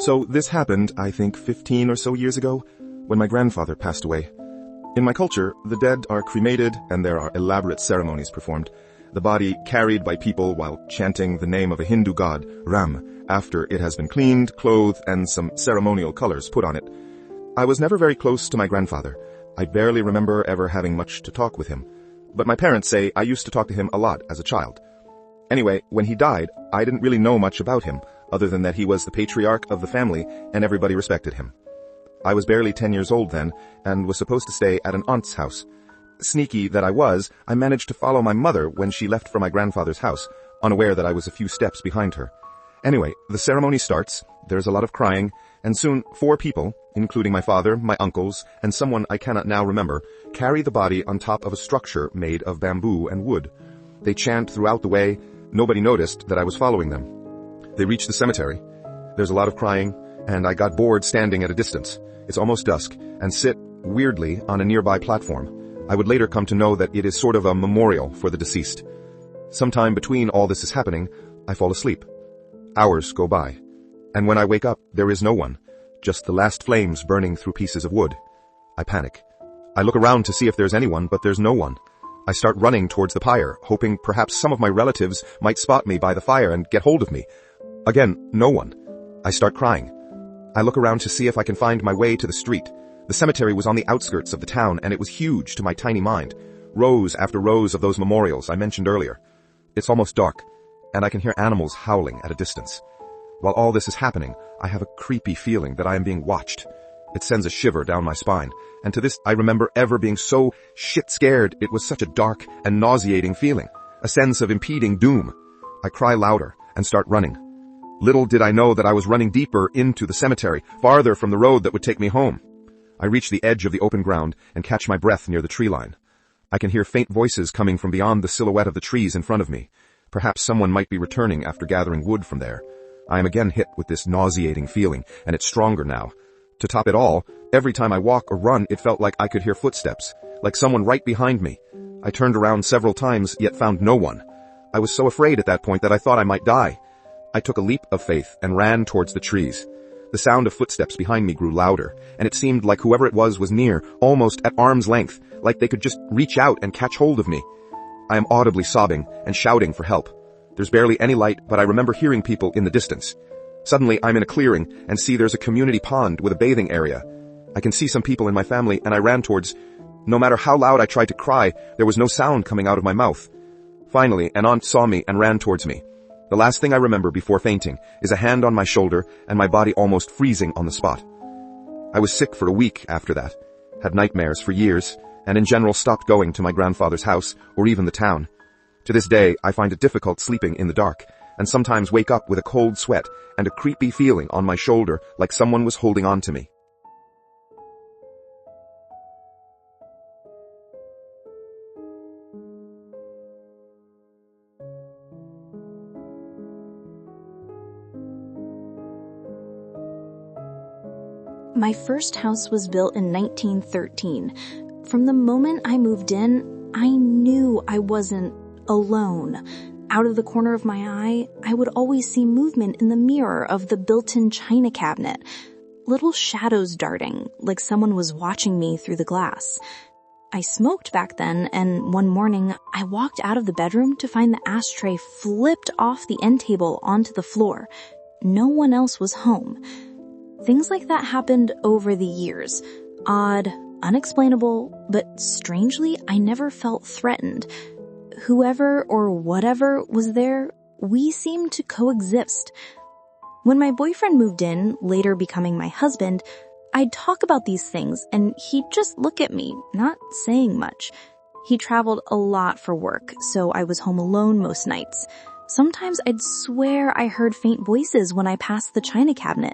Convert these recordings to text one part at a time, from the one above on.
So this happened, I think, 15 or so years ago, when my grandfather passed away. In my culture, the dead are cremated and there are elaborate ceremonies performed. The body carried by people while chanting the name of a Hindu god, Ram, after it has been cleaned, clothed, and some ceremonial colors put on it. I was never very close to my grandfather. I barely remember ever having much to talk with him. But my parents say I used to talk to him a lot as a child. Anyway, when he died, I didn't really know much about him, other than that he was the patriarch of the family and everybody respected him. I was barely 10 years old then, and was supposed to stay at an aunt's house. Sneaky that I was, I managed to follow my mother when she left for my grandfather's house, unaware that I was a few steps behind her. Anyway, the ceremony starts, there's a lot of crying, and soon 4 people, including my father, my uncles, and someone I cannot now remember, carry the body on top of a structure made of bamboo and wood. They chant throughout the way. Nobody noticed that I was following them. They reach the cemetery. There's a lot of crying, and I got bored standing at a distance. It's almost dusk, and sit, weirdly, on a nearby platform. I would later come to know that it is sort of a memorial for the deceased. Sometime between all this is happening, I fall asleep. Hours go by, and when I wake up, there is no one, just the last flames burning through pieces of wood. I panic. I look around to see if there's anyone, but there's no one. I start running towards the pyre, hoping perhaps some of my relatives might spot me by the fire and get hold of me. Again, no one. I start crying. I look around to see if I can find my way to the street. The cemetery was on the outskirts of the town, and it was huge to my tiny mind. Rows after rows of those memorials I mentioned earlier. It's almost dark, and I can hear animals howling at a distance. While all this is happening, I have a creepy feeling that I am being watched. It sends a shiver down my spine, and to this I remember ever being so shit-scared it was such a dark and nauseating feeling, a sense of impending doom. I cry louder and start running. Little did I know that I was running deeper into the cemetery, farther from the road that would take me home. I reach the edge of the open ground and catch my breath near the tree line. I can hear faint voices coming from beyond the silhouette of the trees in front of me. Perhaps someone might be returning after gathering wood from there. I am again hit with this nauseating feeling, and it's stronger now. To top it all, every time I walk or run, it felt like I could hear footsteps, like someone right behind me. I turned around several times, yet found no one. I was so afraid at that point that I thought I might die. I took a leap of faith and ran towards the trees. The sound of footsteps behind me grew louder, and it seemed like whoever it was near, almost at arm's length, like they could just reach out and catch hold of me. I am audibly sobbing and shouting for help. There's barely any light, but I remember hearing people in the distance. Suddenly, I'm in a clearing and see there's a community pond with a bathing area. I can see some people in my family, and I ran towards. No matter how loud I tried to cry, there was no sound coming out of my mouth. Finally, an aunt saw me and ran towards me. The last thing I remember before fainting is a hand on my shoulder and my body almost freezing on the spot. I was sick for a week after that, had nightmares for years, and in general stopped going to my grandfather's house or even the town. To this day, I find it difficult sleeping in the dark, and sometimes wake up with a cold sweat and a creepy feeling on my shoulder like someone was holding on to me. My first house was built in 1913. From the moment I moved in, I knew I wasn't alone. Out of the corner of my eye, I would always see movement in the mirror of the built-in china cabinet. Little shadows darting, like someone was watching me through the glass. I smoked back then, and one morning, I walked out of the bedroom to find the ashtray flipped off the end table onto the floor. No one else was home. Things like that happened over the years. Odd, unexplainable, but strangely, I never felt threatened. Whoever or whatever was there, we seemed to coexist. When my boyfriend moved in, later becoming my husband, I'd talk about these things and he'd just look at me, not saying much. He traveled a lot for work, so I was home alone most nights. Sometimes I'd swear I heard faint voices when I passed the china cabinet,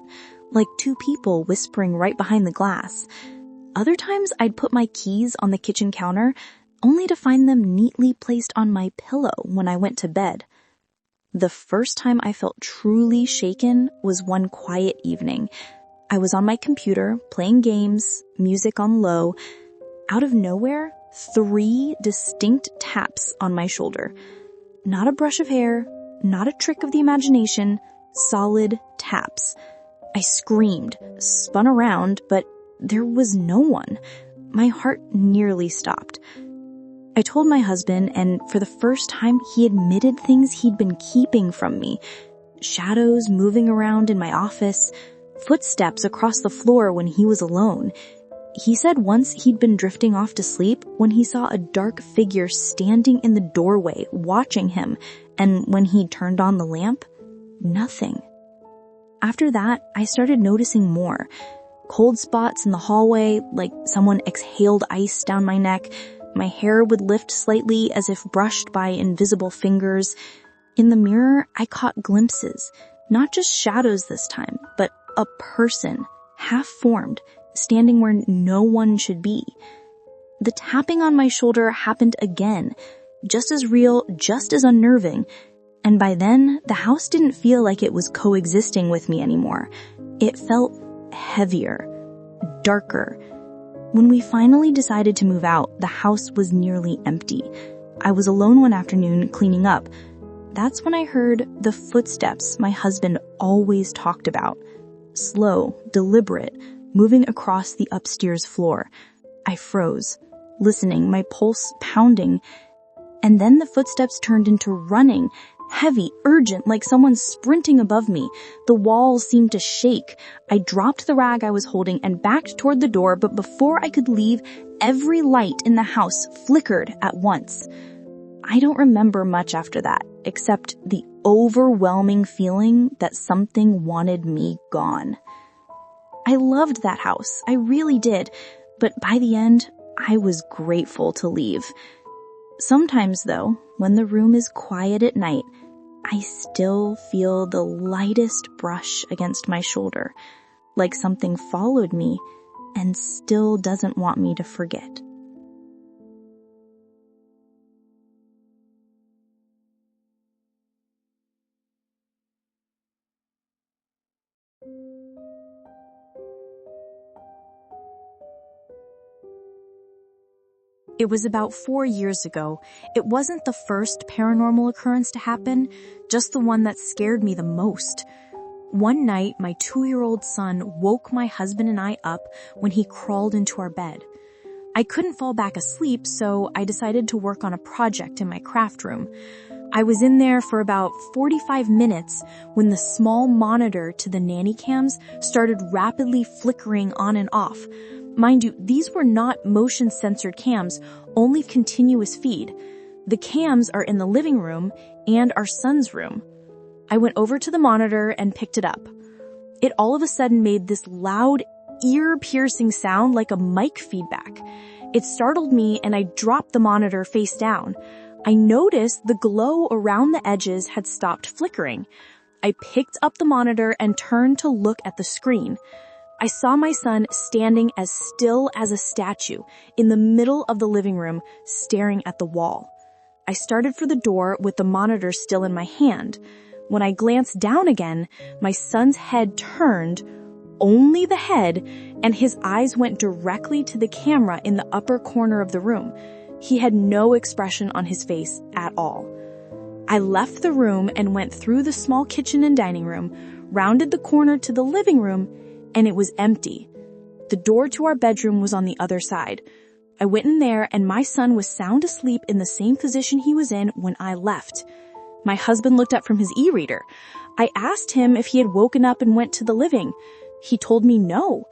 like 2 people whispering right behind the glass. Other times I'd put my keys on the kitchen counter, only to find them neatly placed on my pillow when I went to bed. The first time I felt truly shaken was one quiet evening. I was on my computer, playing games, music on low. Out of nowhere, 3 distinct taps on my shoulder. Not a brush of hair, not a trick of the imagination, solid taps. I screamed, spun around, but there was no one. My heart nearly stopped. I told my husband, and for the first time, he admitted things he'd been keeping from me. Shadows moving around in my office, footsteps across the floor when he was alone. He said once he'd been drifting off to sleep when he saw a dark figure standing in the doorway watching him, and when he turned on the lamp, nothing. After that, I started noticing more. Cold spots in the hallway, like someone exhaled ice down my neck. My hair would lift slightly as if brushed by invisible fingers. In the mirror, I caught glimpses, not just shadows this time, but a person, half-formed, standing where no one should be. The tapping on my shoulder happened again, just as real, just as unnerving, and by then, the house didn't feel like it was coexisting with me anymore. It felt heavier, darker. When we finally decided to move out, the house was nearly empty. I was alone one afternoon cleaning up. That's when I heard the footsteps my husband always talked about. Slow, deliberate, moving across the upstairs floor. I froze, listening, my pulse pounding. And then the footsteps turned into running, heavy, urgent, like someone sprinting above me. The walls seemed to shake. I dropped the rag I was holding and backed toward the door, but before I could leave, every light in the house flickered at once. I don't remember much after that, except the overwhelming feeling that something wanted me gone. I loved that house, I really did, but by the end, I was grateful to leave. Sometimes, though, when the room is quiet at night, I still feel the lightest brush against my shoulder, like something followed me and still doesn't want me to forget. It was about 4 years ago. It wasn't the first paranormal occurrence to happen, just the one that scared me the most. One night, my 2-year-old son woke my husband and I up when he crawled into our bed. I couldn't fall back asleep, so I decided to work on a project in my craft room. I was in there for about 45 minutes when the small monitor to the nanny cams started rapidly flickering on and off. Mind you, these were not motion-censored cams, only continuous feed. The cams are in the living room and our son's room. I went over to the monitor and picked it up. It all of a sudden made this loud, ear-piercing sound like a mic feedback. It startled me and I dropped the monitor face down. I noticed the glow around the edges had stopped flickering. I picked up the monitor and turned to look at the screen. I saw my son standing as still as a statue in the middle of the living room, staring at the wall. I started for the door with the monitor still in my hand. When I glanced down again, my son's head turned, only the head, and his eyes went directly to the camera in the upper corner of the room. He had no expression on his face at all. I left the room and went through the small kitchen and dining room, rounded the corner to the living room, and it was empty. The door to our bedroom was on the other side. I went in there and my son was sound asleep in the same position he was in when I left. My husband looked up from his e-reader. I asked him if he had woken up and went to the living. He told me no.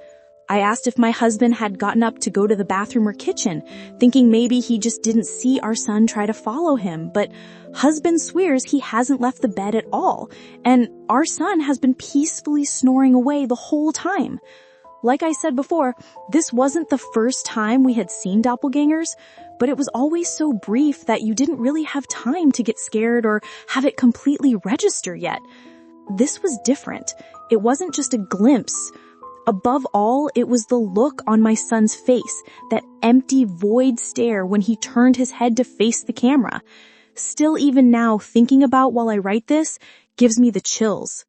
I asked if my husband had gotten up to go to the bathroom or kitchen, thinking maybe he just didn't see our son try to follow him, but husband swears he hasn't left the bed at all, and our son has been peacefully snoring away the whole time. Like I said before, this wasn't the first time we had seen doppelgangers, but it was always so brief that you didn't really have time to get scared or have it completely register yet. This was different. It wasn't just a glimpse. Above all, it was the look on my son's face, that empty, void stare when he turned his head to face the camera. Still, even now, thinking about while I write this gives me the chills.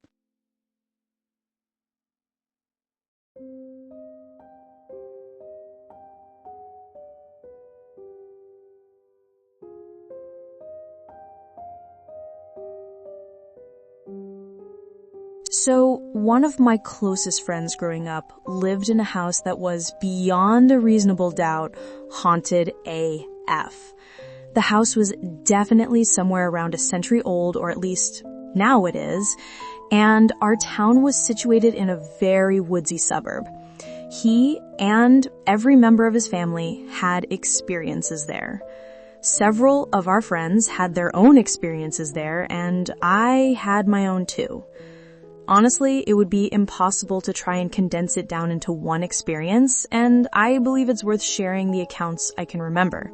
So, one of my closest friends growing up lived in a house that was beyond a reasonable doubt haunted AF. The house was definitely somewhere around a century old, or at least now it is, and our town was situated in a very woodsy suburb. He and every member of his family had experiences there. Several of our friends had their own experiences there, and I had my own too. Honestly, it would be impossible to try and condense it down into one experience, and I believe it's worth sharing the accounts I can remember.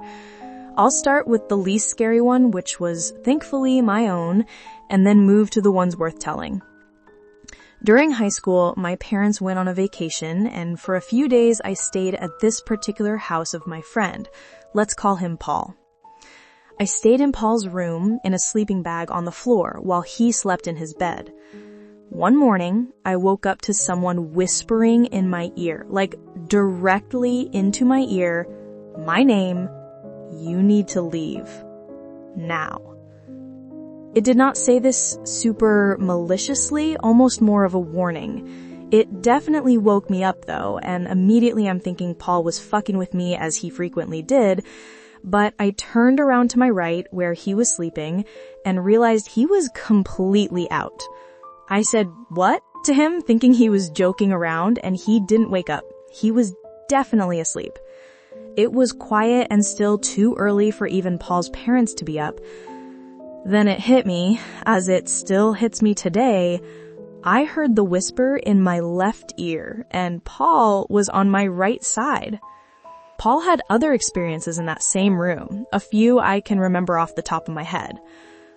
I'll start with the least scary one, which was thankfully my own, and then move to the ones worth telling. During high school, my parents went on a vacation, and for a few days I stayed at this particular house of my friend. Let's call him Paul. I stayed in Paul's room in a sleeping bag on the floor while he slept in his bed. One morning, I woke up to someone whispering in my ear, like directly into my ear, my name, "You need to leave. Now." It did not say this super maliciously, almost more of a warning. It definitely woke me up though, and immediately I'm thinking Paul was fucking with me as he frequently did, but I turned around to my right where he was sleeping and realized he was completely out. I said, "What?" to him, thinking he was joking around, and he didn't wake up. He was definitely asleep. It was quiet and still too early for even Paul's parents to be up. Then it hit me, as it still hits me today. I heard the whisper in my left ear, and Paul was on my right side. Paul had other experiences in that same room, a few I can remember off the top of my head.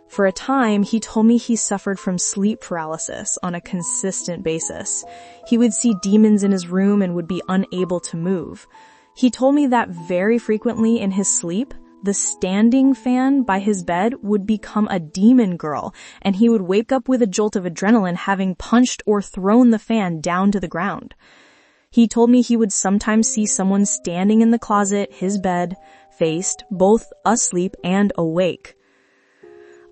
For a time, he told me he suffered from sleep paralysis on a consistent basis. He would see demons in his room and would be unable to move. He told me that very frequently in his sleep, the standing fan by his bed would become a demon girl, and he would wake up with a jolt of adrenaline having punched or thrown the fan down to the ground. He told me he would sometimes see someone standing in the closet his bed faced, both asleep and awake.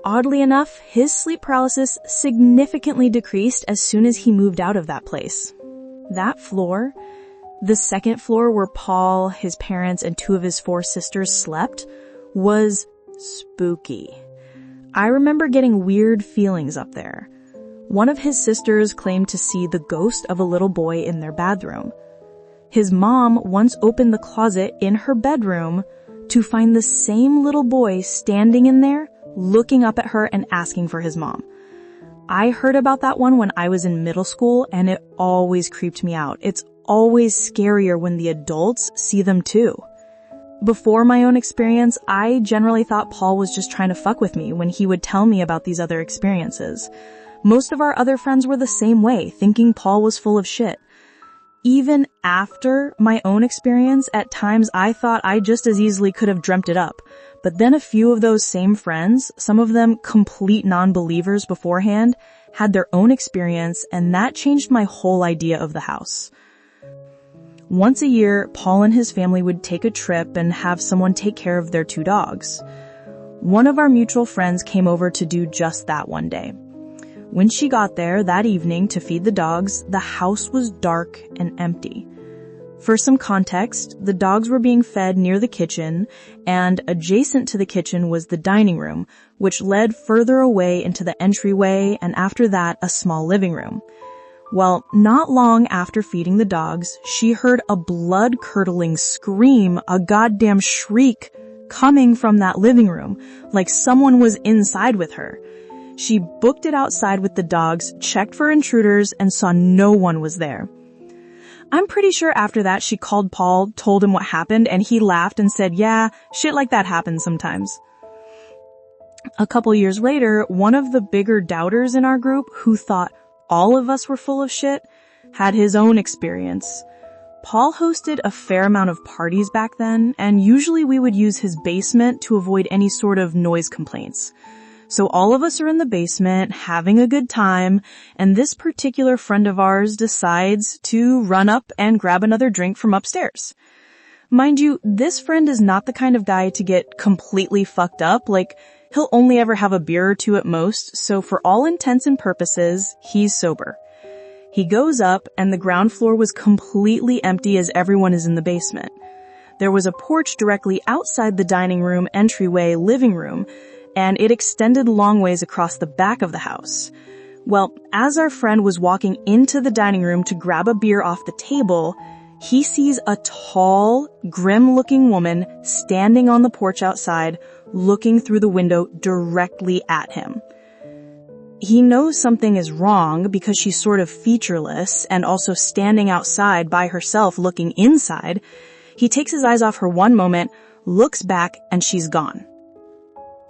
Oddly enough, his sleep paralysis significantly decreased as soon as he moved out of that place. That floor, the second floor where Paul, his parents, and 2 of his 4 sisters slept, was spooky. I remember getting weird feelings up there. One of his sisters claimed to see the ghost of a little boy in their bathroom. His mom once opened the closet in her bedroom to find the same little boy standing in there, looking up at her and asking for his mom. I heard about that one when I was in middle school, and it always creeped me out. It's always scarier when the adults see them too. Before my own experience, I generally thought Paul was just trying to fuck with me when he would tell me about these other experiences. Most of our other friends were the same way, thinking Paul was full of shit. Even after my own experience, at times I thought I just as easily could have dreamt it up. But then a few of those same friends, some of them complete non-believers beforehand, had their own experience, and that changed my whole idea of the house. Once a year, Paul and his family would take a trip and have someone take care of their 2 dogs. One of our mutual friends came over to do just that one day. When she got there that evening to feed the dogs, the house was dark and empty. For some context, the dogs were being fed near the kitchen, and adjacent to the kitchen was the dining room, which led further away into the entryway, and after that, a small living room. Well, not long after feeding the dogs, she heard a blood-curdling scream, a goddamn shriek, coming from that living room, like someone was inside with her. She booked it outside with the dogs, checked for intruders, and saw no one was there. I'm pretty sure after that she called Paul, told him what happened, and he laughed and said, "Yeah, shit like that happens sometimes." A couple years later, one of the bigger doubters in our group, who thought all of us were full of shit, had his own experience. Paul hosted a fair amount of parties back then, and usually we would use his basement to avoid any sort of noise complaints. So all of us are in the basement, having a good time, and this particular friend of ours decides to run up and grab another drink from upstairs. Mind you, this friend is not the kind of guy to get completely fucked up. Like, He'll only ever have a beer or two at most, so for all intents and purposes, he's sober. He goes up, and the ground floor was completely empty as everyone is in the basement. There was a porch directly outside the dining room, entryway, living room, and it extended long ways across the back of the house. Well, as our friend was walking into the dining room to grab a beer off the table, he sees a tall, grim-looking woman standing on the porch outside, looking through the window directly at him. He knows something is wrong because she's sort of featureless and also standing outside by herself looking inside. He takes his eyes off her one moment, looks back, and she's gone.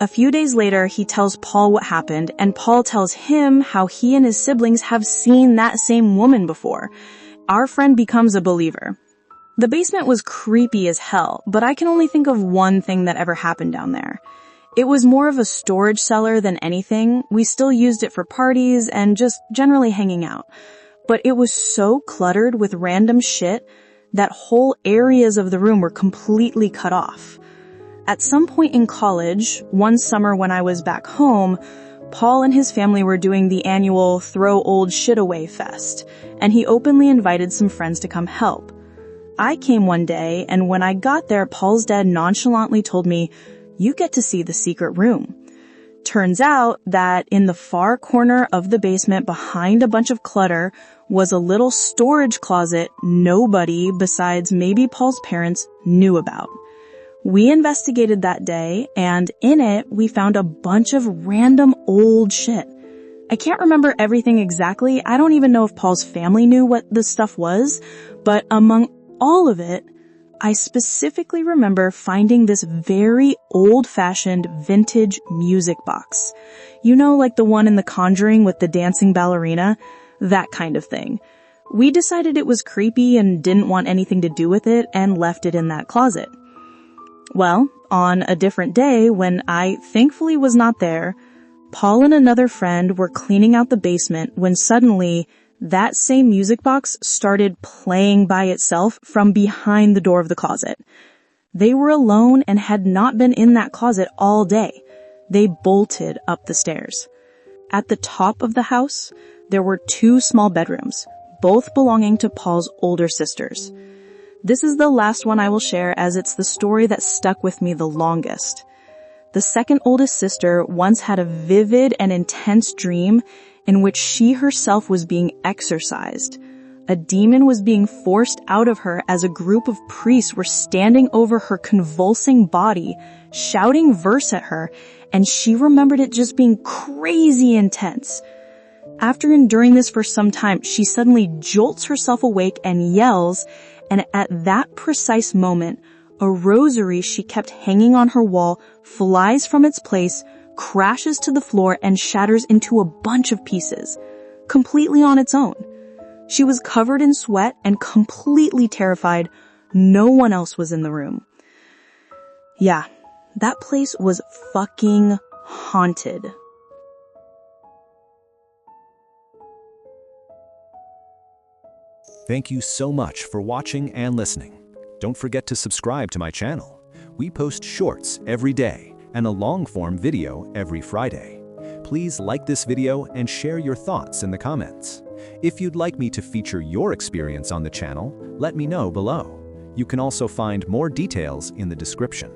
A few days later, he tells Paul what happened, and Paul tells him how he and his siblings have seen that same woman before. Our friend becomes a believer. The basement was creepy as hell, but I can only think of one thing that ever happened down there. It was more of a storage cellar than anything. We still used it for parties and just generally hanging out. But it was so cluttered with random shit that whole areas of the room were completely cut off. At some point in college, one summer when I was back home, Paul and his family were doing the annual Throw Old Shit Away Fest, and he openly invited some friends to come help. I came one day, and when I got there, Paul's dad nonchalantly told me, "You get to see the secret room." Turns out that in the far corner of the basement behind a bunch of clutter was a little storage closet nobody besides maybe Paul's parents knew about. We investigated that day, and in it, we found a bunch of random old shit. I can't remember everything exactly. I don't even know if Paul's family knew what this stuff was, but among all of it, I specifically remember finding this very old-fashioned vintage music box. You know, like the one in The Conjuring with the dancing ballerina? That kind of thing. We decided it was creepy and didn't want anything to do with it and left it in that closet. Well, on a different day, when I thankfully was not there, Paul and another friend were cleaning out the basement when suddenly that same music box started playing by itself from behind the door of the closet. They were alone and had not been in that closet all day. They bolted up the stairs. At the top of the house, there were 2 small bedrooms, both belonging to Paul's older sisters. This is the last one I will share as it's the story that stuck with me the longest. The second oldest sister once had a vivid and intense dream in which she herself was being exorcised. A demon was being forced out of her as a group of priests were standing over her convulsing body, shouting verse at her, and she remembered it just being crazy intense. After enduring this for some time, she suddenly jolts herself awake and yells, and at that precise moment, a rosary she kept hanging on her wall flies from its place, crashes to the floor, and shatters into a bunch of pieces, completely on its own. She was covered in sweat and completely terrified. No one else was in the room. Yeah, that place was fucking haunted. Thank you so much for watching and listening. Don't forget to subscribe to my channel. We post shorts every day and a long-form video every Friday. Please like this video and share your thoughts in the comments. If you'd like me to feature your experience on the channel, let me know below. You can also find more details in the description.